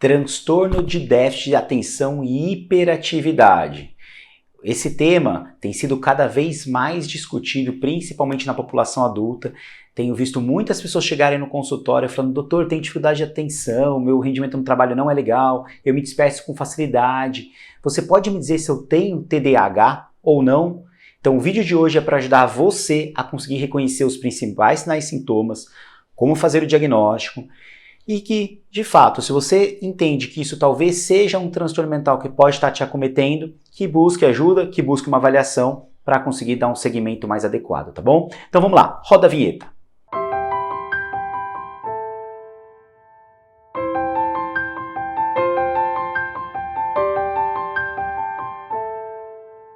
Transtorno de déficit de atenção e hiperatividade. Esse tema tem sido cada vez mais discutido, principalmente na população adulta. Tenho visto muitas pessoas chegarem no consultório falando: doutor, tenho dificuldade de atenção, meu rendimento no trabalho não é legal, eu me disperso com facilidade. Você pode me dizer se eu tenho TDAH ou não? Então o vídeo de hoje é para ajudar você a conseguir reconhecer os principais sinais e sintomas, como fazer o diagnóstico, e que, de fato, se você entende que isso talvez seja um transtorno mental que pode estar te acometendo, que busque ajuda, que busque uma avaliação para conseguir dar um segmento mais adequado, tá bom? Então vamos lá, roda a vinheta.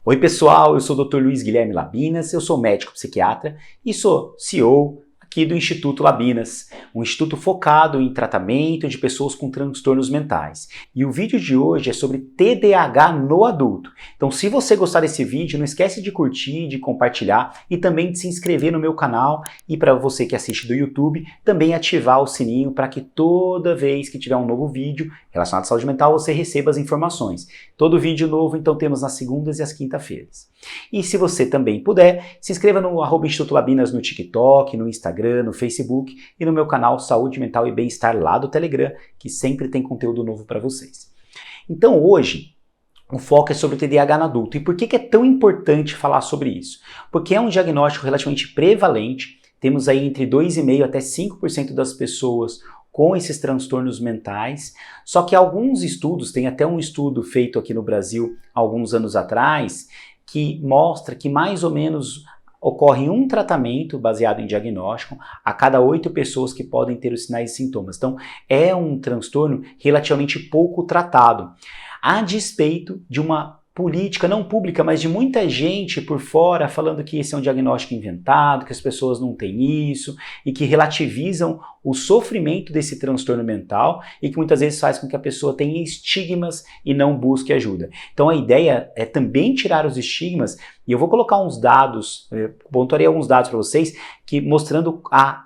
Oi pessoal, eu sou o Dr. Luiz Guilherme Labinas, eu sou médico psiquiatra e sou CEO aqui do Instituto Labinas, um instituto focado em tratamento de pessoas com transtornos mentais. E o vídeo de hoje é sobre TDAH no adulto. Então, se você gostar desse vídeo, não esquece de curtir, de compartilhar e também de se inscrever no meu canal, e para você que assiste do YouTube, também ativar o sininho para que toda vez que tiver um novo vídeo relacionado à saúde mental, você receba as informações. Todo vídeo novo, então, temos nas segundas e às quinta-feiras. E se você também puder, se inscreva no @Instituto Labinas no TikTok, no Instagram, no Facebook e no meu canal Saúde Mental e Bem-Estar lá do Telegram, que sempre tem conteúdo novo para vocês. Então hoje, o foco é sobre o TDAH no adulto. E por que é tão importante falar sobre isso? Porque é um diagnóstico relativamente prevalente, temos aí entre 2,5% até 5% das pessoas com esses transtornos mentais, só que alguns estudos, tem até um estudo feito aqui no Brasil há alguns anos atrás, que mostra que mais ou menos ocorre um tratamento baseado em diagnóstico a cada 8 pessoas que podem ter os sinais e sintomas. Então, é um transtorno relativamente pouco tratado, a despeito de uma política não pública, mas de muita gente por fora falando que esse é um diagnóstico inventado, que as pessoas não têm isso e que relativizam o sofrimento desse transtorno mental e que muitas vezes faz com que a pessoa tenha estigmas e não busque ajuda. Então a ideia é também tirar os estigmas, e eu vou colocar uns dados, pontuarei alguns dados para vocês, que mostrando a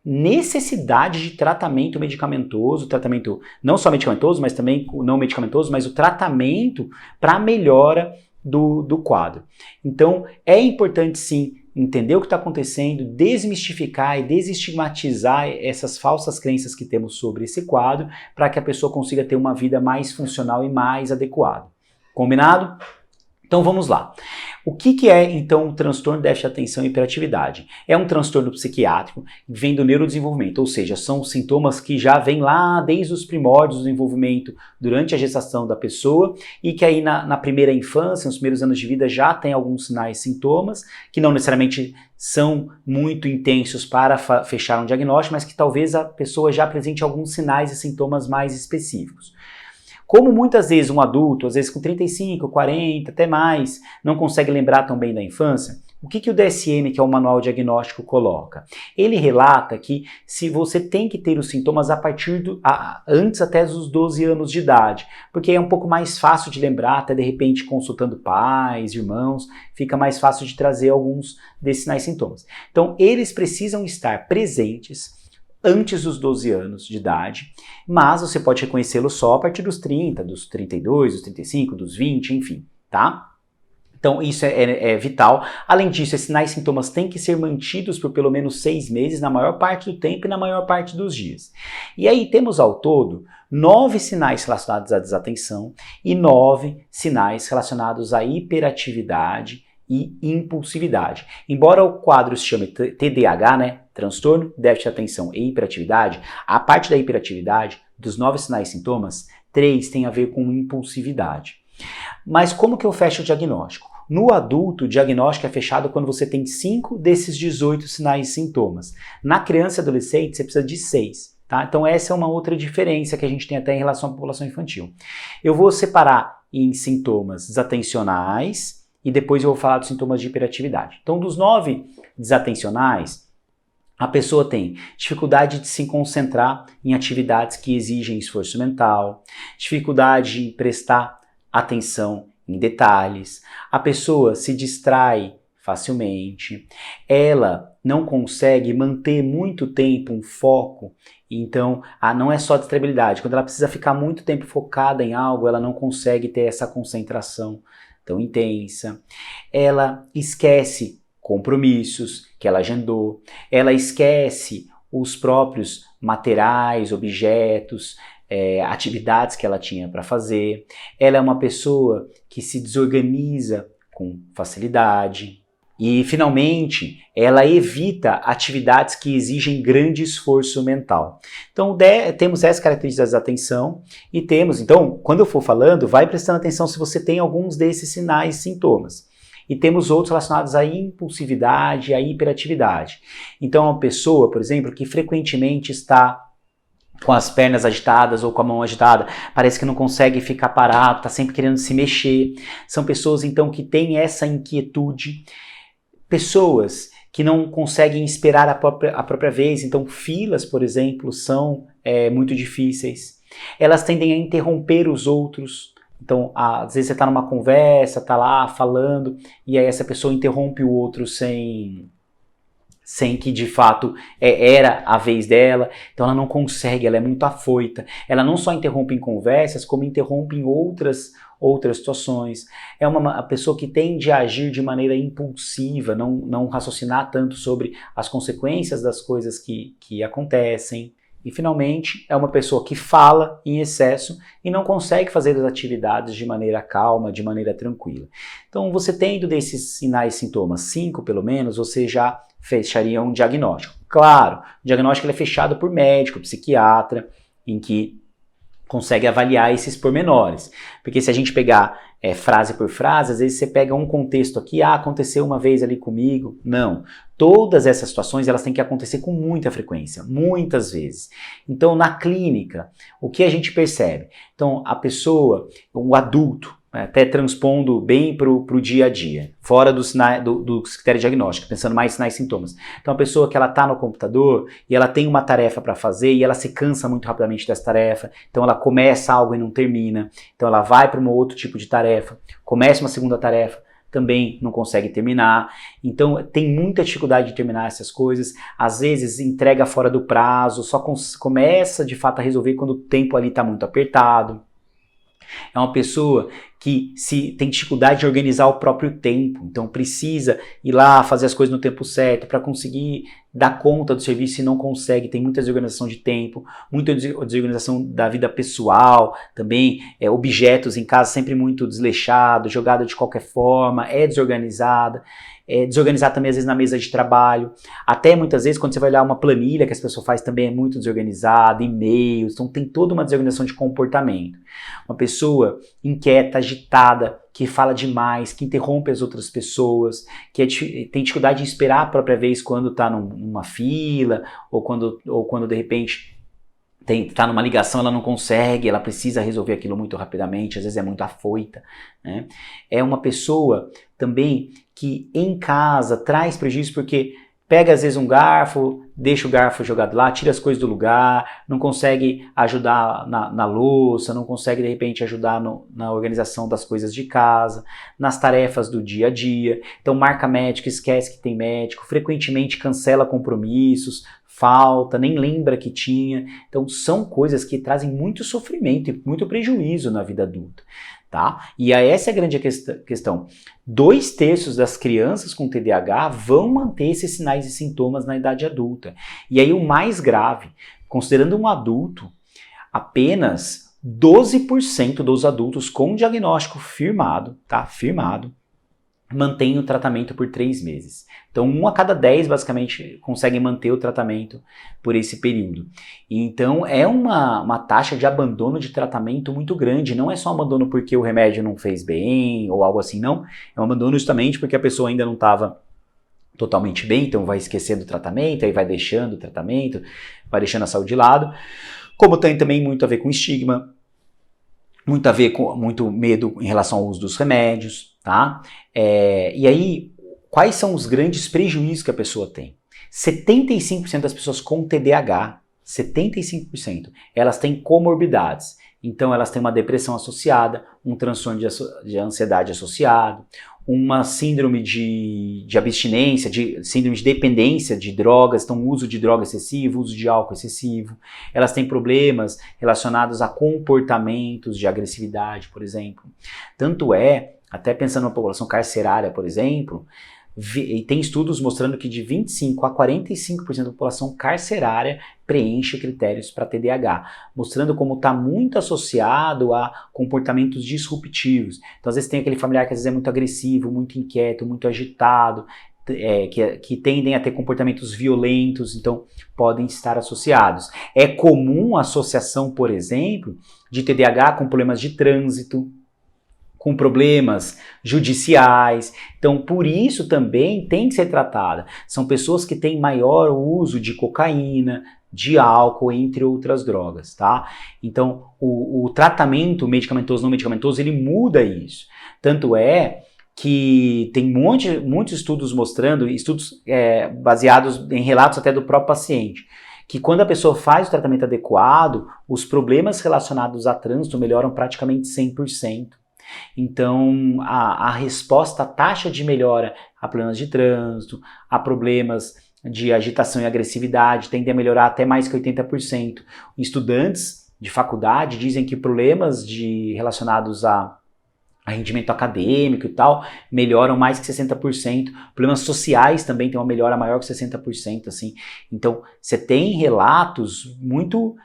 necessidade de tratamento medicamentoso, tratamento não só medicamentoso, mas também não medicamentoso, mas o tratamento para a melhora do quadro. Então é importante sim entender o que está acontecendo, desmistificar e desestigmatizar essas falsas crenças que temos sobre esse quadro, para que a pessoa consiga ter uma vida mais funcional e mais adequada. Combinado? Então vamos lá. O que é então o transtorno de déficit de atenção e hiperatividade? É um transtorno psiquiátrico que vem do neurodesenvolvimento, ou seja, são sintomas que já vêm lá desde os primórdios do desenvolvimento durante a gestação da pessoa e que aí na primeira infância, nos primeiros anos de vida já tem alguns sinais e sintomas que não necessariamente são muito intensos para fechar um diagnóstico, mas que talvez a pessoa já apresente alguns sinais e sintomas mais específicos. Como muitas vezes um adulto, às vezes com 35, 40, até mais, não consegue lembrar tão bem da infância, o que o DSM, que é o Manual Diagnóstico, coloca? Ele relata que se você tem que ter os sintomas a partir antes até dos 12 anos de idade, porque é um pouco mais fácil de lembrar, até de repente consultando pais, irmãos, fica mais fácil de trazer alguns desses sinais e sintomas. Então eles precisam estar presentes antes dos 12 anos de idade, mas você pode reconhecê-lo só a partir dos 30, dos 32, dos 35, dos 20, enfim, tá? Então isso é vital. Além disso, esses sinais e sintomas têm que ser mantidos por pelo menos 6 meses, na maior parte do tempo e na maior parte dos dias. E aí temos ao todo 9 sinais relacionados à desatenção e 9 sinais relacionados à hiperatividade e impulsividade. Embora o quadro se chame TDAH, né, transtorno, déficit de atenção e hiperatividade, a parte da hiperatividade, dos 9 sinais e sintomas, 3 tem a ver com impulsividade. Mas como que eu fecho o diagnóstico? No adulto, o diagnóstico é fechado quando você tem 5 desses 18 sinais e sintomas. Na criança e adolescente, você precisa de 6. Tá? Então essa é uma outra diferença que a gente tem até em relação à população infantil. Eu vou separar em sintomas desatencionais, e depois eu vou falar dos sintomas de hiperatividade. Então, dos 9 desatencionais, a pessoa tem dificuldade de se concentrar em atividades que exigem esforço mental, dificuldade em prestar atenção em detalhes, a pessoa se distrai facilmente, ela não consegue manter muito tempo um foco Então, não é só distraibilidade. Quando ela precisa ficar muito tempo focada em algo, ela não consegue ter essa concentração tão intensa. Ela esquece compromissos que ela agendou. Ela esquece os próprios materiais, objetos, atividades que ela tinha para fazer. Ela é uma pessoa que se desorganiza com facilidade. E, finalmente, ela evita atividades que exigem grande esforço mental. Então, temos essas características da atenção e temos, então, quando eu for falando, vai prestando atenção se você tem alguns desses sinais e sintomas. E temos outros relacionados à impulsividade, à hiperatividade. Então, uma pessoa, por exemplo, que frequentemente está com as pernas agitadas ou com a mão agitada, parece que não consegue ficar parado, está sempre querendo se mexer. São pessoas, então, que têm essa inquietude. Pessoas que não conseguem esperar a própria vez, então filas, por exemplo, são muito difíceis. Elas tendem a interromper os outros. Então, às vezes você está numa conversa, está lá falando, e aí essa pessoa interrompe o outro sem que de fato era a vez dela. Então ela não consegue, ela é muito afoita. Ela não só interrompe em conversas, como interrompe em outras situações. É uma pessoa que tende a agir de maneira impulsiva, não raciocinar tanto sobre as consequências das coisas que acontecem. E, finalmente, é uma pessoa que fala em excesso e não consegue fazer as atividades de maneira calma, de maneira tranquila. Então, você tendo desses sinais e sintomas, 5 pelo menos, você já fecharia um diagnóstico. Claro, o diagnóstico ele é fechado por médico, psiquiatra, em que consegue avaliar esses pormenores. Porque se a gente pegar frase por frase, às vezes você pega um contexto aqui, aconteceu uma vez ali comigo. Não. Todas essas situações elas têm que acontecer com muita frequência, muitas vezes. Então, na clínica, o que a gente percebe? Então, a pessoa, o adulto, até transpondo bem para o dia a dia, fora do critério diagnóstico, pensando mais em sinais e sintomas. Então, a pessoa que ela está no computador e ela tem uma tarefa para fazer e ela se cansa muito rapidamente dessa tarefa, então ela começa algo e não termina, então ela vai para um outro tipo de tarefa, começa uma segunda tarefa, também não consegue terminar, então tem muita dificuldade de terminar essas coisas, às vezes entrega fora do prazo, só começa de fato a resolver quando o tempo ali está muito apertado. É uma pessoa que tem dificuldade de organizar o próprio tempo, então precisa ir lá fazer as coisas no tempo certo para conseguir dar conta do serviço e não consegue, tem muita desorganização de tempo, muita desorganização da vida pessoal, também objetos em casa sempre muito desleixados, jogado de qualquer forma, desorganizada. Desorganizar também às vezes na mesa de trabalho, até muitas vezes quando você vai olhar uma planilha que as pessoas fazem também é muito desorganizada, e-mails, então tem toda uma desorganização de comportamento. Uma pessoa inquieta, agitada, que fala demais, que interrompe as outras pessoas, que tem dificuldade de esperar a própria vez quando está numa fila, ou quando de repente está numa ligação, ela não consegue, ela precisa resolver aquilo muito rapidamente, às vezes é muito afoita, né? É uma pessoa também que em casa traz prejuízo porque pega às vezes um garfo, deixa o garfo jogado lá, tira as coisas do lugar, não consegue ajudar na louça, não consegue de repente ajudar na organização das coisas de casa, nas tarefas do dia a dia, então marca médico, esquece que tem médico, frequentemente cancela compromissos, falta, nem lembra que tinha, então são coisas que trazem muito sofrimento e muito prejuízo na vida adulta. Tá? E essa é a grande questão. 2/3 das crianças com TDAH vão manter esses sinais e sintomas na idade adulta. E aí o mais grave, considerando um adulto, apenas 12% dos adultos com diagnóstico firmado, tá? Firmado, mantém o tratamento por 3 meses. Então, 1 a cada 10, basicamente, conseguem manter o tratamento por esse período. Então, é uma taxa de abandono de tratamento muito grande. Não é só um abandono porque o remédio não fez bem ou algo assim, não. É um abandono justamente porque a pessoa ainda não estava totalmente bem, então vai esquecendo o tratamento, aí vai deixando o tratamento, vai deixando a saúde de lado. Como tem também muito a ver com estigma, muito a ver com muito medo em relação ao uso dos remédios, tá? E aí, quais são os grandes prejuízos que a pessoa tem? 75% das pessoas com TDAH, 75%, elas têm comorbidades, Então elas têm uma depressão associada, um transtorno de ansiedade associado, uma síndrome de abstinência, síndrome de dependência de drogas, então uso de droga excessivo, uso de álcool excessivo. Elas têm problemas relacionados a comportamentos de agressividade, por exemplo. Tanto é, até pensando na população carcerária, por exemplo, e tem estudos mostrando que de 25% a 45% da população carcerária preenche critérios para TDAH, mostrando como está muito associado a comportamentos disruptivos. Então, às vezes tem aquele familiar que às vezes é muito agressivo, muito inquieto, muito agitado, que tendem a ter comportamentos violentos, então podem estar associados. É comum a associação, por exemplo, de TDAH com problemas de trânsito, com problemas judiciais, então por isso também tem que ser tratada. São pessoas que têm maior uso de cocaína, de álcool, entre outras drogas, tá? Então o tratamento medicamentoso, não medicamentoso, ele muda isso. Tanto é que tem muitos estudos mostrando, estudos baseados em relatos até do próprio paciente, que quando a pessoa faz o tratamento adequado, os problemas relacionados a trânsito melhoram praticamente 100%. Então, a resposta, a taxa de melhora a problemas de trânsito, a problemas de agitação e agressividade tende a melhorar até mais que 80%. Estudantes de faculdade dizem que problemas relacionados a rendimento acadêmico e tal, melhoram mais que 60%. Problemas sociais também tem uma melhora maior que 60%, assim. Então, você tem relatos muito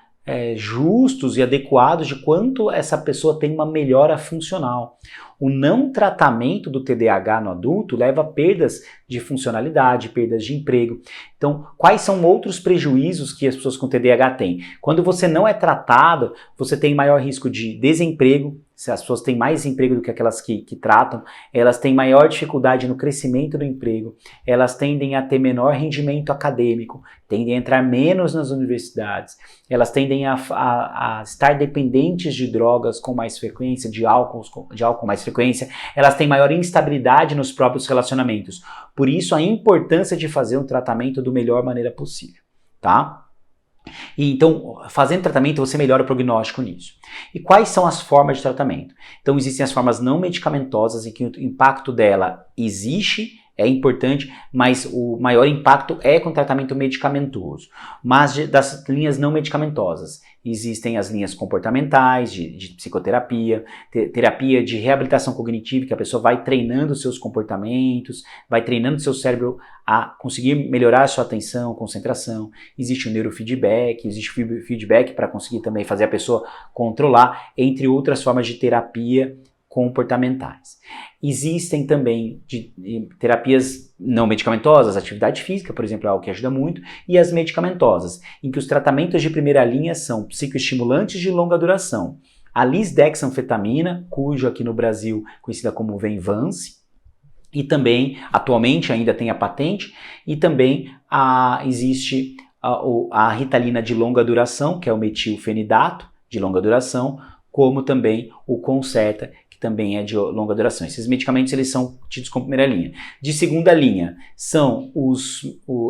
justos e adequados de quanto essa pessoa tem uma melhora funcional. O não tratamento do TDAH no adulto leva a perdas de funcionalidade, perdas de emprego. Então, quais são outros prejuízos que as pessoas com TDAH têm? Quando você não é tratado, você tem maior risco de desemprego. Se as pessoas têm mais emprego do que aquelas que tratam, elas têm maior dificuldade no crescimento do emprego, elas tendem a ter menor rendimento acadêmico, tendem a entrar menos nas universidades, elas tendem a estar dependentes de drogas com mais frequência, de álcool com mais frequência, elas têm maior instabilidade nos próprios relacionamentos. Por isso, a importância de fazer um tratamento da melhor maneira possível, tá? E então, fazendo tratamento, você melhora o prognóstico nisso. E quais são as formas de tratamento? Então, existem as formas não medicamentosas, em que o impacto dela existe, é importante, mas o maior impacto é com tratamento medicamentoso. Mas das linhas não medicamentosas, existem as linhas comportamentais, de psicoterapia, terapia de reabilitação cognitiva, que a pessoa vai treinando seus comportamentos, vai treinando seu cérebro a conseguir melhorar a sua atenção, concentração. Existe o neurofeedback, existe o feedback para conseguir também fazer a pessoa controlar, entre outras formas de terapia comportamentais. Existem também terapias não medicamentosas, atividade física, por exemplo, é algo que ajuda muito, e as medicamentosas, em que os tratamentos de primeira linha são psicoestimulantes de longa duração. A lisdexanfetamina, cujo aqui no Brasil conhecida como Venvance, e também, atualmente ainda tem a patente, e também existe a Ritalina de longa duração, que é o metilfenidato de longa duração, como também o Concerta, que também é de longa duração. Esses medicamentos eles são tidos como primeira linha. De segunda linha são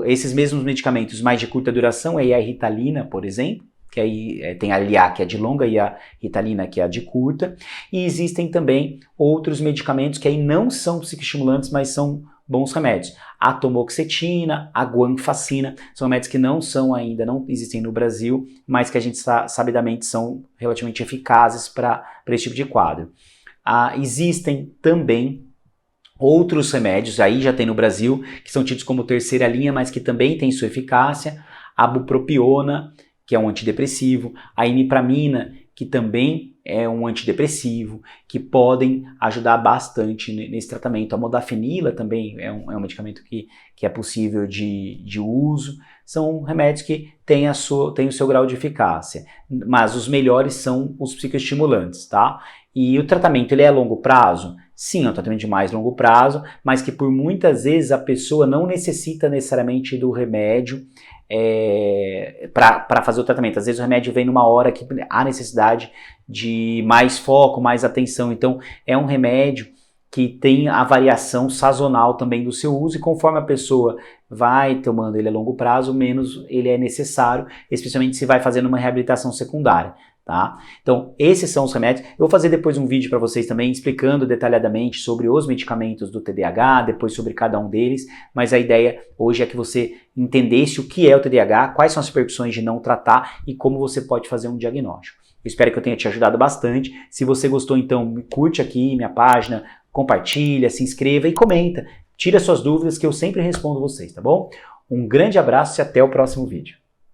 esses mesmos medicamentos, mais de curta duração, é a Ritalina, por exemplo, que aí tem a LIA, que é de longa, e a Ritalina, que é a de curta. E existem também outros medicamentos que aí não são psicoestimulantes, mas são bons remédios. A tomoxetina, a guanfacina, são remédios que não existem no Brasil, mas que a gente sabidamente são relativamente eficazes para esse tipo de quadro. Existem também outros remédios, aí já tem no Brasil, que são tidos como terceira linha, mas que também têm sua eficácia. A bupropiona, que é um antidepressivo, a imipramina, que também é um antidepressivo, que podem ajudar bastante nesse tratamento. A modafinila também é um medicamento que é possível de uso. São remédios que têm o seu grau de eficácia, mas os melhores são os psicoestimulantes, tá? E o tratamento, ele é a longo prazo? Sim, é um tratamento de mais longo prazo, mas que por muitas vezes a pessoa não necessita necessariamente do remédio para fazer o tratamento. Às vezes o remédio vem numa hora que há necessidade de mais foco, mais atenção. Então é um remédio que tem a variação sazonal também do seu uso, e conforme a pessoa vai tomando ele a longo prazo, menos ele é necessário, especialmente se vai fazendo uma reabilitação secundária. Tá? Então, esses são os remédios. Eu vou fazer depois um vídeo para vocês também explicando detalhadamente sobre os medicamentos do TDAH, depois sobre cada um deles, mas a ideia hoje é que você entendesse o que é o TDAH, quais são as repercussões de não tratar e como você pode fazer um diagnóstico. Eu espero que eu tenha te ajudado bastante. Se você gostou, então, curte aqui minha página, compartilha, se inscreva e comenta. Tira suas dúvidas que eu sempre respondo vocês, tá bom? Um grande abraço e até o próximo vídeo.